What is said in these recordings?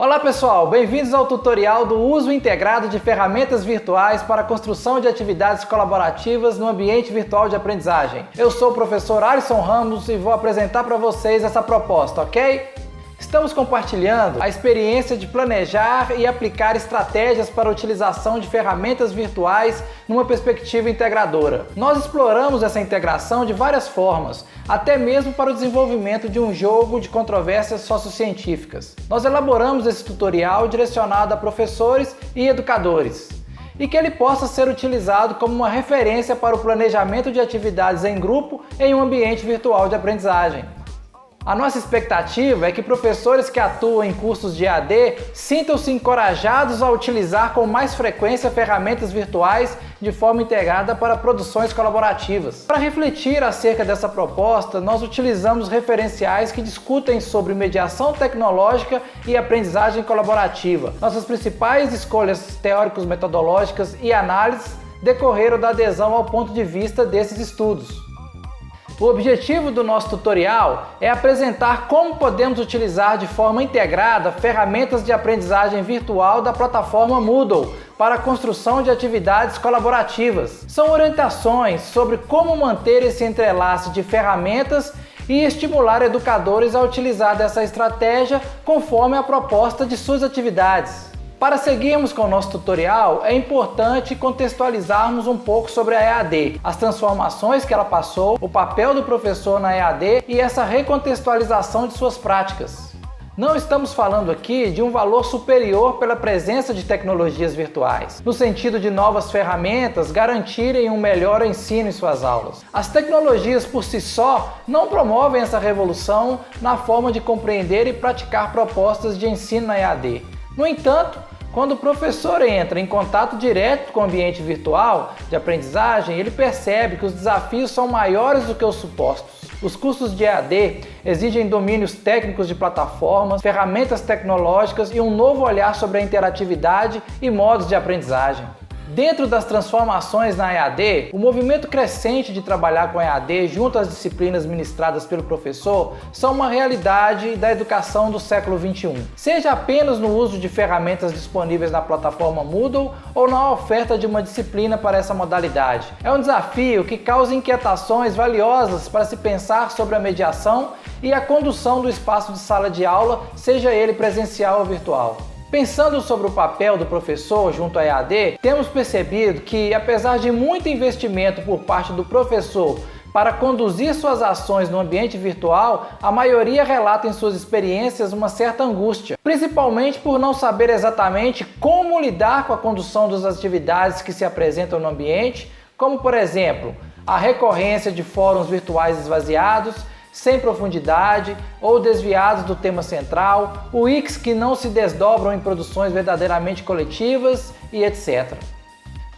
Olá pessoal, bem-vindos ao tutorial do uso integrado de ferramentas virtuais para a construção de atividades colaborativas no ambiente virtual de aprendizagem. Eu sou o professor Alisson Ramos e vou apresentar para vocês essa proposta, ok? Estamos compartilhando a experiência de planejar e aplicar estratégias para a utilização de ferramentas virtuais numa perspectiva integradora. Nós exploramos essa integração de várias formas, até mesmo para o desenvolvimento de um jogo de controvérsias sociocientíficas. Nós elaboramos esse tutorial direcionado a professores e educadores, e que ele possa ser utilizado como uma referência para o planejamento de atividades em grupo em um ambiente virtual de aprendizagem. A nossa expectativa é que professores que atuam em cursos de EAD sintam-se encorajados a utilizar com mais frequência ferramentas virtuais de forma integrada para produções colaborativas. Para refletir acerca dessa proposta, nós utilizamos referenciais que discutem sobre mediação tecnológica e aprendizagem colaborativa. Nossas principais escolhas teóricos-metodológicas e análises decorreram da adesão ao ponto de vista desses estudos. O objetivo do nosso tutorial é apresentar como podemos utilizar de forma integrada ferramentas de aprendizagem virtual da plataforma Moodle para a construção de atividades colaborativas. São orientações sobre como manter esse entrelace de ferramentas e estimular educadores a utilizar dessa estratégia conforme a proposta de suas atividades. Para seguirmos com o nosso tutorial, é importante contextualizarmos um pouco sobre a EAD, as transformações que ela passou, o papel do professor na EAD e essa recontextualização de suas práticas. Não estamos falando aqui de um valor superior pela presença de tecnologias virtuais, no sentido de novas ferramentas garantirem um melhor ensino em suas aulas. As tecnologias por si só não promovem essa revolução na forma de compreender e praticar propostas de ensino na EAD. No entanto, quando o professor entra em contato direto com o ambiente virtual de aprendizagem, ele percebe que os desafios são maiores do que os supostos. Os cursos de EAD exigem domínios técnicos de plataformas, ferramentas tecnológicas e um novo olhar sobre a interatividade e modos de aprendizagem. Dentro das transformações na EAD, o movimento crescente de trabalhar com EAD junto às disciplinas ministradas pelo professor são uma realidade da educação do século XXI. Seja apenas no uso de ferramentas disponíveis na plataforma Moodle ou na oferta de uma disciplina para essa modalidade. É um desafio que causa inquietações valiosas para se pensar sobre a mediação e a condução do espaço de sala de aula, seja ele presencial ou virtual. Pensando sobre o papel do professor junto à EAD, temos percebido que, apesar de muito investimento por parte do professor para conduzir suas ações no ambiente virtual, a maioria relata em suas experiências uma certa angústia, principalmente por não saber exatamente como lidar com a condução das atividades que se apresentam no ambiente, como, por exemplo, a recorrência de fóruns virtuais esvaziados, sem profundidade ou desviados do tema central, UX que não se desdobram em produções verdadeiramente coletivas e etc.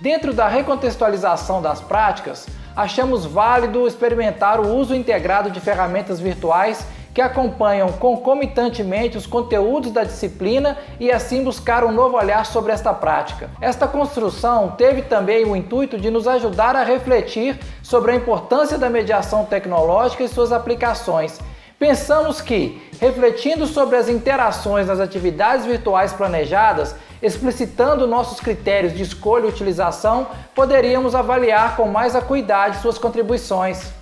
Dentro da recontextualização das práticas, achamos válido experimentar o uso integrado de ferramentas virtuais que acompanham concomitantemente os conteúdos da disciplina e assim buscar um novo olhar sobre esta prática. Esta construção teve também o intuito de nos ajudar a refletir sobre a importância da mediação tecnológica e suas aplicações. Pensamos que, refletindo sobre as interações nas atividades virtuais planejadas, explicitando nossos critérios de escolha e utilização, poderíamos avaliar com mais acuidade suas contribuições.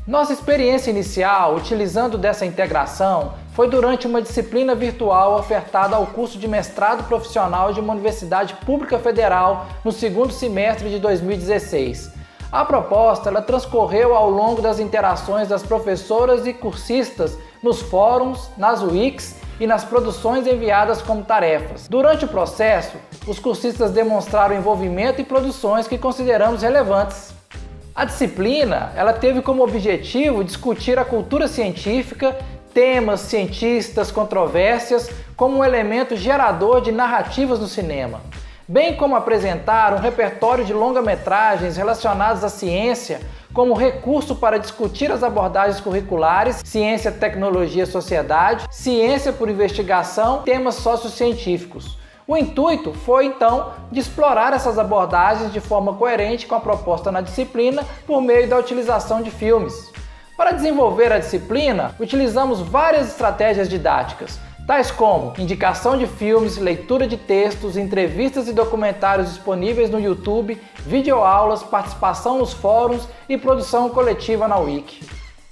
Nossa experiência inicial, utilizando dessa integração, foi durante uma disciplina virtual ofertada ao curso de mestrado profissional de uma universidade pública federal no segundo semestre de 2016. A proposta transcorreu ao longo das interações das professoras e cursistas nos fóruns, nas UX e nas produções enviadas como tarefas. Durante o processo, os cursistas demonstraram envolvimento em produções que consideramos relevantes. A disciplina teve como objetivo discutir a cultura científica, temas, cientistas, controvérsias, como um elemento gerador de narrativas no cinema, bem como apresentar um repertório de longa-metragens relacionados à ciência como recurso para discutir as abordagens curriculares, ciência, tecnologia, sociedade, ciência por investigação, temas sociocientíficos. O intuito foi, então, de explorar essas abordagens de forma coerente com a proposta na disciplina por meio da utilização de filmes. Para desenvolver a disciplina, utilizamos várias estratégias didáticas, tais como indicação de filmes, leitura de textos, entrevistas e documentários disponíveis no YouTube, videoaulas, participação nos fóruns e produção coletiva na Wiki.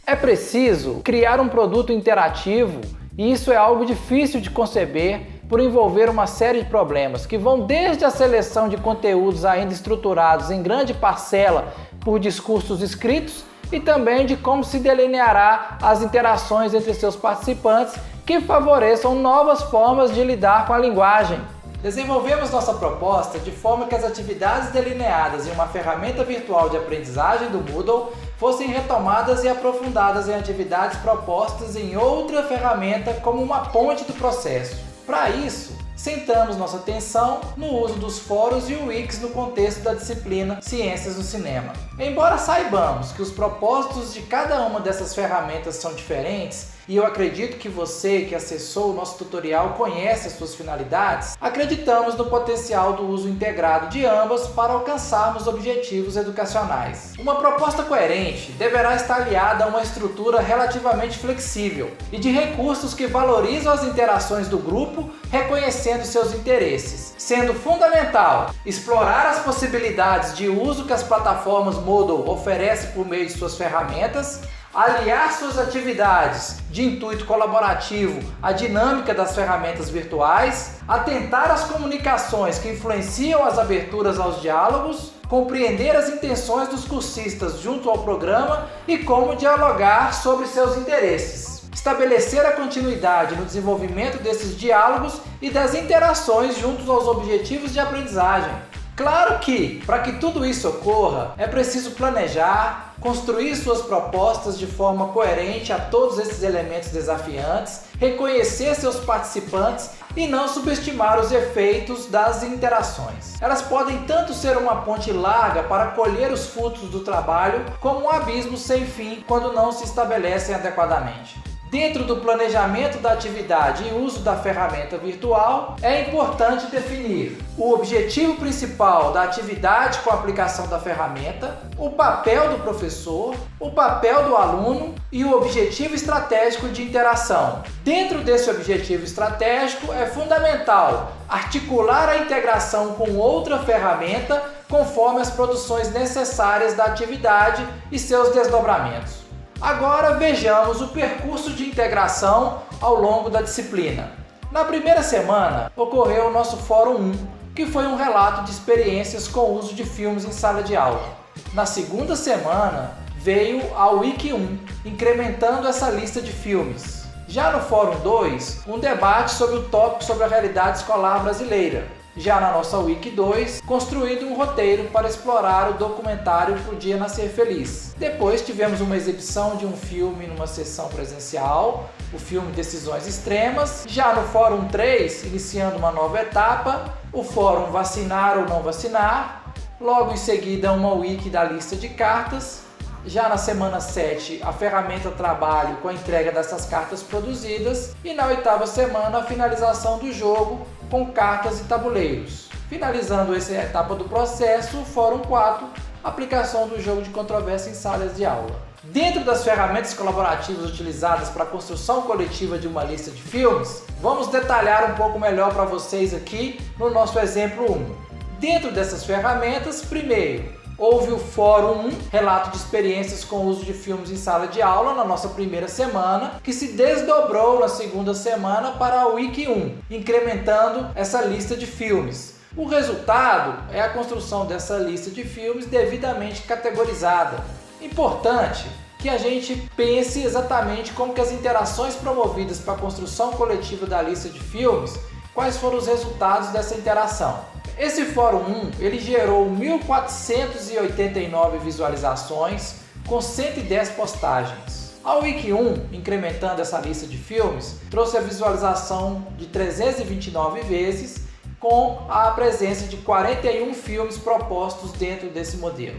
É preciso criar um produto interativo e isso é algo difícil de conceber por envolver uma série de problemas que vão desde a seleção de conteúdos ainda estruturados em grande parcela por discursos escritos e também de como se delineará as interações entre seus participantes que favoreçam novas formas de lidar com a linguagem. Desenvolvemos nossa proposta de forma que as atividades delineadas em uma ferramenta virtual de aprendizagem do Moodle fossem retomadas e aprofundadas em atividades propostas em outra ferramenta como uma ponte do processo. Para isso, centramos nossa atenção no uso dos fóruns e wikis no contexto da disciplina Ciências do Cinema. Embora saibamos que os propósitos de cada uma dessas ferramentas são diferentes, e eu acredito que você que acessou o nosso tutorial conhece as suas finalidades, acreditamos no potencial do uso integrado de ambas para alcançarmos objetivos educacionais. Uma proposta coerente deverá estar aliada a uma estrutura relativamente flexível e de recursos que valorizam as interações do grupo, reconhecendo seus interesses, sendo fundamental explorar as possibilidades de uso que as plataformas Moodle oferecem por meio de suas ferramentas, aliar suas atividades de intuito colaborativo à dinâmica das ferramentas virtuais, atentar às comunicações que influenciam as aberturas aos diálogos, compreender as intenções dos cursistas junto ao programa e como dialogar sobre seus interesses. Estabelecer a continuidade no desenvolvimento desses diálogos e das interações junto aos objetivos de aprendizagem. Claro que, para que tudo isso ocorra, é preciso planejar, construir suas propostas de forma coerente a todos esses elementos desafiantes, reconhecer seus participantes e não subestimar os efeitos das interações. Elas podem tanto ser uma ponte larga para colher os frutos do trabalho, como um abismo sem fim quando não se estabelecem adequadamente. Dentro do planejamento da atividade e uso da ferramenta virtual, é importante definir o objetivo principal da atividade com a aplicação da ferramenta, o papel do professor, o papel do aluno e o objetivo estratégico de interação. Dentro desse objetivo estratégico, é fundamental articular a integração com outra ferramenta conforme as produções necessárias da atividade e seus desdobramentos. Agora vejamos o percurso de integração ao longo da disciplina. Na primeira semana ocorreu o nosso Fórum 1, que foi um relato de experiências com o uso de filmes em sala de aula. Na segunda semana veio a Wiki 1, incrementando essa lista de filmes. Já no Fórum 2, um debate sobre o tópico sobre a realidade escolar brasileira. Já na nossa Wiki 2, construindo um roteiro para explorar o documentário Podia Nascer Feliz. Depois tivemos uma exibição de um filme numa sessão presencial, o filme Decisões Extremas. Já no Fórum 3, iniciando uma nova etapa, o Fórum Vacinar ou Não Vacinar. Logo em seguida, uma Wiki da lista de cartas. Já na semana 7, a ferramenta trabalho com a entrega dessas cartas produzidas. E na 8ª semana, a finalização do jogo com cartas e tabuleiros. Finalizando essa etapa do processo, o Fórum 4, aplicação do jogo de controvérsia em salas de aula. Dentro das ferramentas colaborativas utilizadas para a construção coletiva de uma lista de filmes, vamos detalhar um pouco melhor para vocês aqui no nosso exemplo 1. Dentro dessas ferramentas, primeiro, houve o Fórum 1, relato de experiências com o uso de filmes em sala de aula, na nossa primeira semana, que se desdobrou na segunda semana para a Wiki 1, incrementando essa lista de filmes. O resultado é a construção dessa lista de filmes devidamente categorizada. Importante que a gente pense exatamente como que as interações promovidas para a construção coletiva da lista de filmes, quais foram os resultados dessa interação. Esse Fórum 1, ele gerou 1.489 visualizações com 110 postagens. A Wiki 1, incrementando essa lista de filmes, trouxe a visualização de 329 vezes com a presença de 41 filmes propostos dentro desse modelo.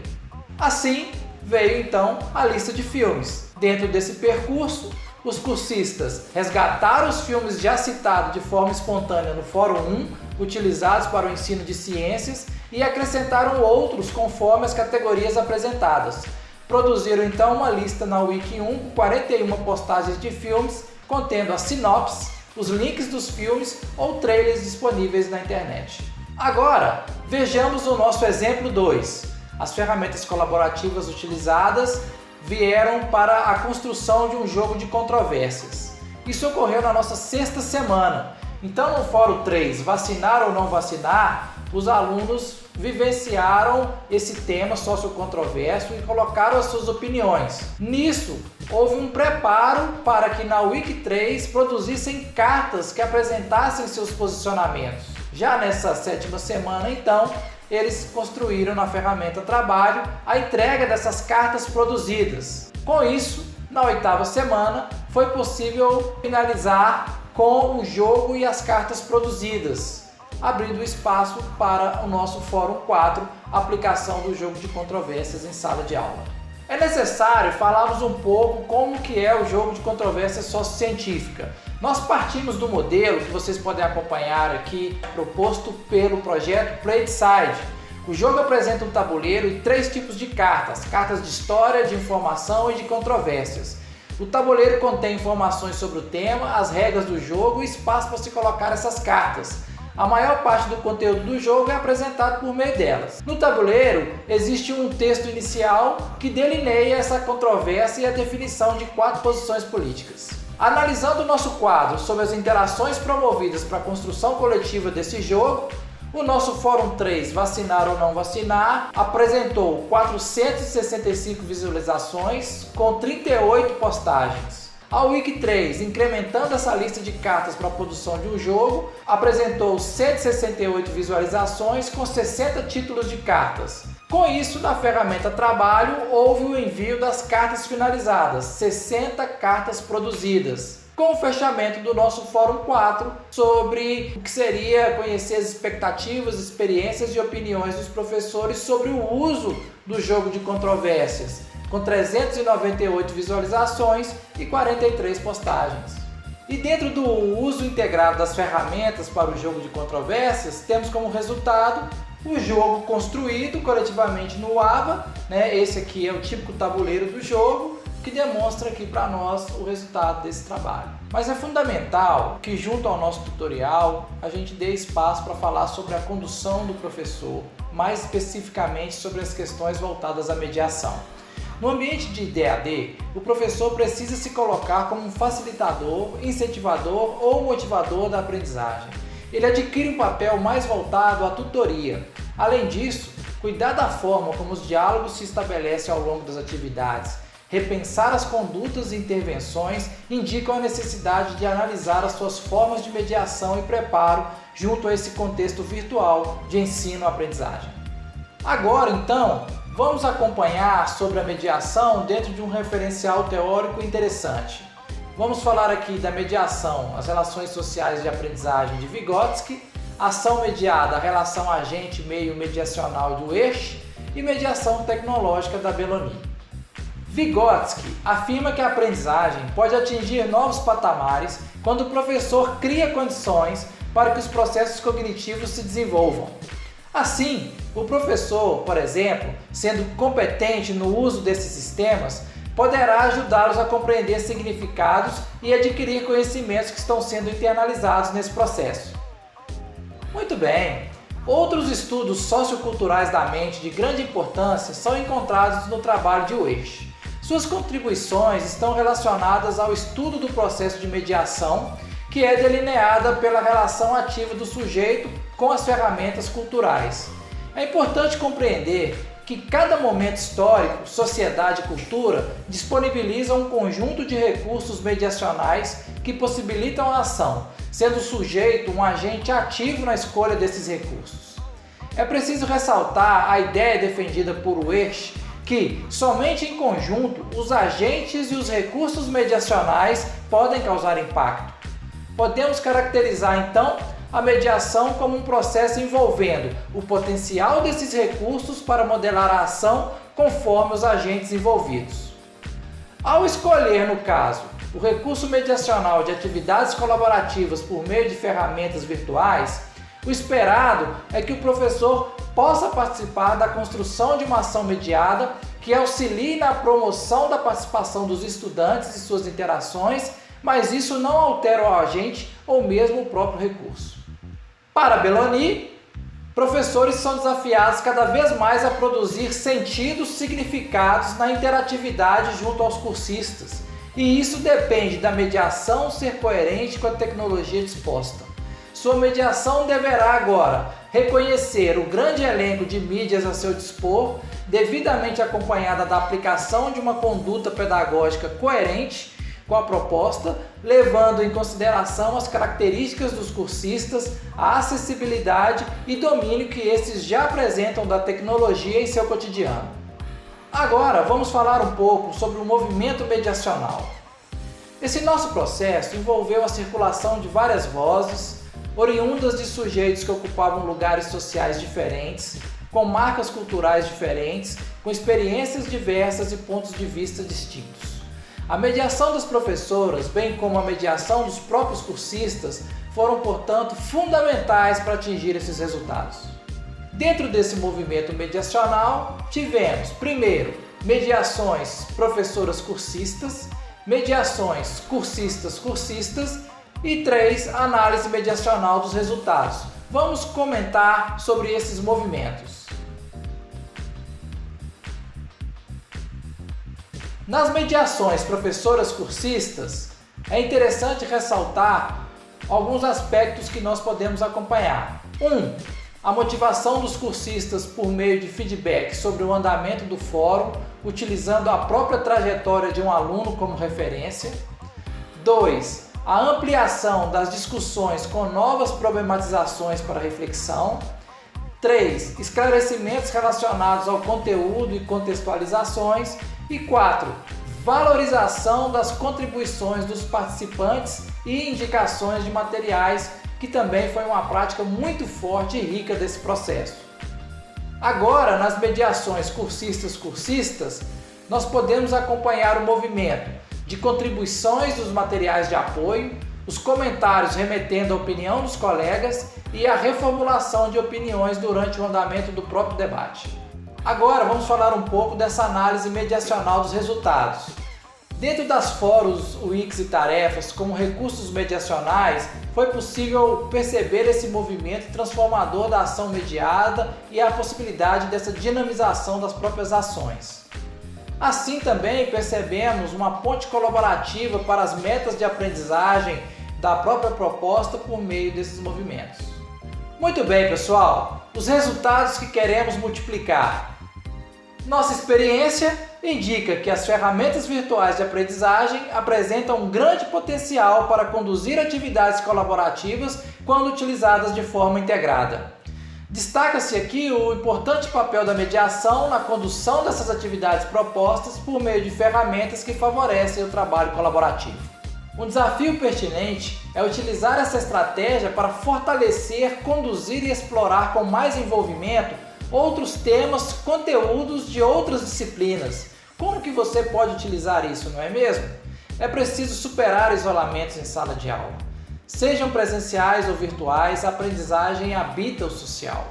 Assim, veio então a lista de filmes. Dentro desse percurso, os cursistas resgataram os filmes já citados de forma espontânea no Fórum 1, utilizados para o ensino de ciências, e acrescentaram outros conforme as categorias apresentadas. Produziram então uma lista na Wiki 1 com 41 postagens de filmes, contendo a sinopse, os links dos filmes ou trailers disponíveis na internet. Agora, vejamos o nosso exemplo 2. As ferramentas colaborativas utilizadas vieram para a construção de um jogo de controvérsias. Isso ocorreu na nossa 6ª semana. Então, no Fórum 3, vacinar ou não vacinar, os alunos vivenciaram esse tema sociocontroverso e colocaram as suas opiniões. Nisso, houve um preparo para que na Week 3 produzissem cartas que apresentassem seus posicionamentos. Já nessa 7ª semana, então, eles construíram na ferramenta Trabalho a entrega dessas cartas produzidas. Com isso, na 8ª semana, foi possível finalizar com o jogo e as cartas produzidas, abrindo espaço para o nosso Fórum 4, aplicação do jogo de controvérsias em sala de aula. É necessário falarmos um pouco como que é o jogo de controvérsia sociocientífica. Nós partimos do modelo que vocês podem acompanhar aqui, proposto pelo projeto PlayDecide. O jogo apresenta um tabuleiro e 3 tipos de cartas: cartas de história, de informação e de controvérsias. O tabuleiro contém informações sobre o tema, as regras do jogo e espaço para se colocar essas cartas. A maior parte do conteúdo do jogo é apresentado por meio delas. No tabuleiro, existe um texto inicial que delineia essa controvérsia e a definição de 4 posições políticas. Analisando o nosso quadro sobre as interações promovidas para a construção coletiva desse jogo, o nosso Fórum 3, Vacinar ou Não Vacinar, apresentou 465 visualizações com 38 postagens. A Week 3, incrementando essa lista de cartas para a produção de um jogo, apresentou 168 visualizações com 60 títulos de cartas. Com isso, na ferramenta Trabalho, houve o envio das cartas finalizadas, 60 cartas produzidas, com o fechamento do nosso Fórum 4 sobre o que seria conhecer as expectativas, experiências e opiniões dos professores sobre o uso do jogo de controvérsias, com 398 visualizações e 43 postagens. E dentro do uso integrado das ferramentas para o jogo de controvérsias, temos como resultado o jogo construído coletivamente no AVA, Esse aqui é o típico tabuleiro do jogo, que demonstra aqui para nós o resultado desse trabalho. Mas é fundamental que, junto ao nosso tutorial, a gente dê espaço para falar sobre a condução do professor, mais especificamente sobre as questões voltadas à mediação. No ambiente de EAD, o professor precisa se colocar como um facilitador, incentivador ou motivador da aprendizagem. Ele adquire um papel mais voltado à tutoria. Além disso, cuidar da forma como os diálogos se estabelecem ao longo das atividades, repensar as condutas e intervenções indicam a necessidade de analisar as suas formas de mediação e preparo junto a esse contexto virtual de ensino-aprendizagem. Agora, então, vamos acompanhar sobre a mediação dentro de um referencial teórico interessante. Vamos falar aqui da mediação, as relações sociais de aprendizagem de Vygotsky, ação mediada, a relação agente-meio mediacional do Weiss e mediação tecnológica da Belloni. Vygotsky afirma que a aprendizagem pode atingir novos patamares quando o professor cria condições para que os processos cognitivos se desenvolvam. Assim, o professor, por exemplo, sendo competente no uso desses sistemas, poderá ajudá-los a compreender significados e adquirir conhecimentos que estão sendo internalizados nesse processo. Muito bem! Outros estudos socioculturais da mente de grande importância são encontrados no trabalho de Weiss. Suas contribuições estão relacionadas ao estudo do processo de mediação, que é delineada pela relação ativa do sujeito com as ferramentas culturais. É importante compreender que cada momento histórico, sociedade e cultura disponibilizam um conjunto de recursos mediacionais que possibilitam a ação, sendo o sujeito um agente ativo na escolha desses recursos. É preciso ressaltar a ideia defendida por Weiss que, somente em conjunto, os agentes e os recursos mediacionais podem causar impacto. Podemos caracterizar, então, a mediação como um processo envolvendo o potencial desses recursos para modelar a ação conforme os agentes envolvidos. Ao escolher, no caso, o recurso mediacional de atividades colaborativas por meio de ferramentas virtuais, o esperado é que o professor possa participar da construção de uma ação mediada que auxilie na promoção da participação dos estudantes e suas interações, mas isso não altera o agente ou mesmo o próprio recurso. Para Belloni, professores são desafiados cada vez mais a produzir sentidos significados na interatividade junto aos cursistas, e isso depende da mediação ser coerente com a tecnologia disposta. Sua mediação deverá agora reconhecer o grande elenco de mídias a seu dispor, devidamente acompanhada da aplicação de uma conduta pedagógica coerente com a proposta, levando em consideração as características dos cursistas, a acessibilidade e domínio que esses já apresentam da tecnologia em seu cotidiano. Agora vamos falar um pouco sobre o movimento mediacional. Esse nosso processo envolveu a circulação de várias vozes, oriundas de sujeitos que ocupavam lugares sociais diferentes, com marcas culturais diferentes, com experiências diversas e pontos de vista distintos. A mediação das professoras, bem como a mediação dos próprios cursistas, foram, portanto, fundamentais para atingir esses resultados. Dentro desse movimento mediacional, tivemos, primeiro, mediações professoras-cursistas, mediações cursistas-cursistas e 3, análise mediacional dos resultados. Vamos comentar sobre esses movimentos. Nas mediações professoras-cursistas, é interessante ressaltar alguns aspectos que nós podemos acompanhar. 1. A motivação dos cursistas por meio de feedback sobre o andamento do fórum, utilizando a própria trajetória de um aluno como referência. 2. A ampliação das discussões com novas problematizações para reflexão. 3. Esclarecimentos relacionados ao conteúdo e contextualizações. E 4. Valorização das contribuições dos participantes e indicações de materiais, que também foi uma prática muito forte e rica desse processo. Agora, nas mediações cursistas-cursistas, nós podemos acompanhar o movimento de contribuições dos materiais de apoio, os comentários remetendo à opinião dos colegas e a reformulação de opiniões durante o andamento do próprio debate. Agora vamos falar um pouco dessa análise mediacional dos resultados. Dentro das fóruns, Wikis e tarefas como recursos mediacionais, foi possível perceber esse movimento transformador da ação mediada e a possibilidade dessa dinamização das próprias ações. Assim também percebemos uma ponte colaborativa para as metas de aprendizagem da própria proposta por meio desses movimentos. Muito bem, pessoal, os resultados que queremos multiplicar. Nossa experiência indica que as ferramentas virtuais de aprendizagem apresentam um grande potencial para conduzir atividades colaborativas quando utilizadas de forma integrada. Destaca-se aqui o importante papel da mediação na condução dessas atividades propostas por meio de ferramentas que favorecem o trabalho colaborativo. Um desafio pertinente é utilizar essa estratégia para fortalecer, conduzir e explorar com mais envolvimento outros temas, conteúdos de outras disciplinas. Como que você pode utilizar isso, não é mesmo? É preciso superar isolamentos em sala de aula. Sejam presenciais ou virtuais, a aprendizagem habita o social.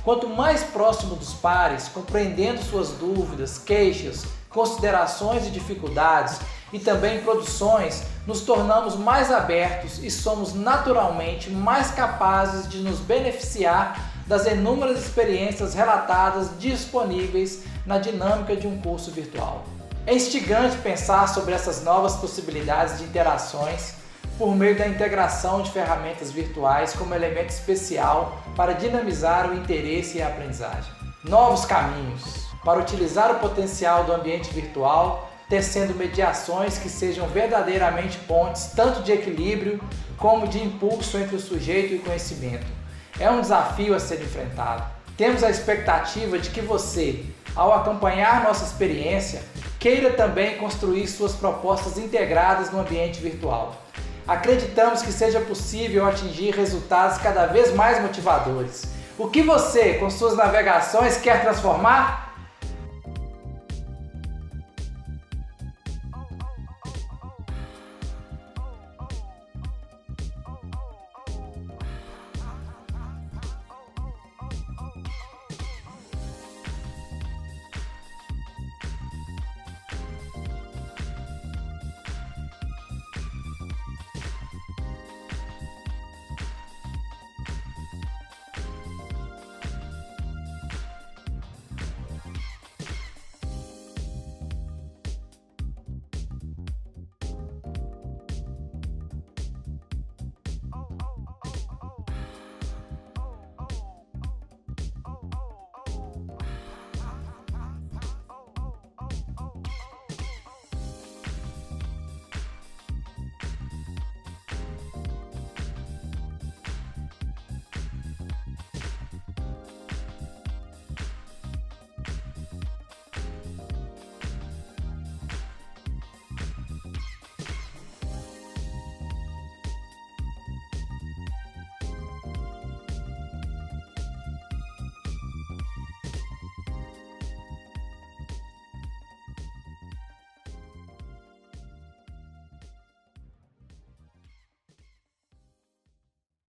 Quanto mais próximo dos pares, compreendendo suas dúvidas, queixas, considerações e dificuldades e também produções, nos tornamos mais abertos e somos naturalmente mais capazes de nos beneficiar das inúmeras experiências relatadas disponíveis na dinâmica de um curso virtual. É instigante pensar sobre essas novas possibilidades de interações por meio da integração de ferramentas virtuais como elemento especial para dinamizar o interesse e a aprendizagem. Novos caminhos para utilizar o potencial do ambiente virtual, tecendo mediações que sejam verdadeiramente pontes tanto de equilíbrio como de impulso entre o sujeito e o conhecimento. É um desafio a ser enfrentado. Temos a expectativa de que você, ao acompanhar nossa experiência, queira também construir suas propostas integradas no ambiente virtual. Acreditamos que seja possível atingir resultados cada vez mais motivadores. O que você, com suas navegações, quer transformar?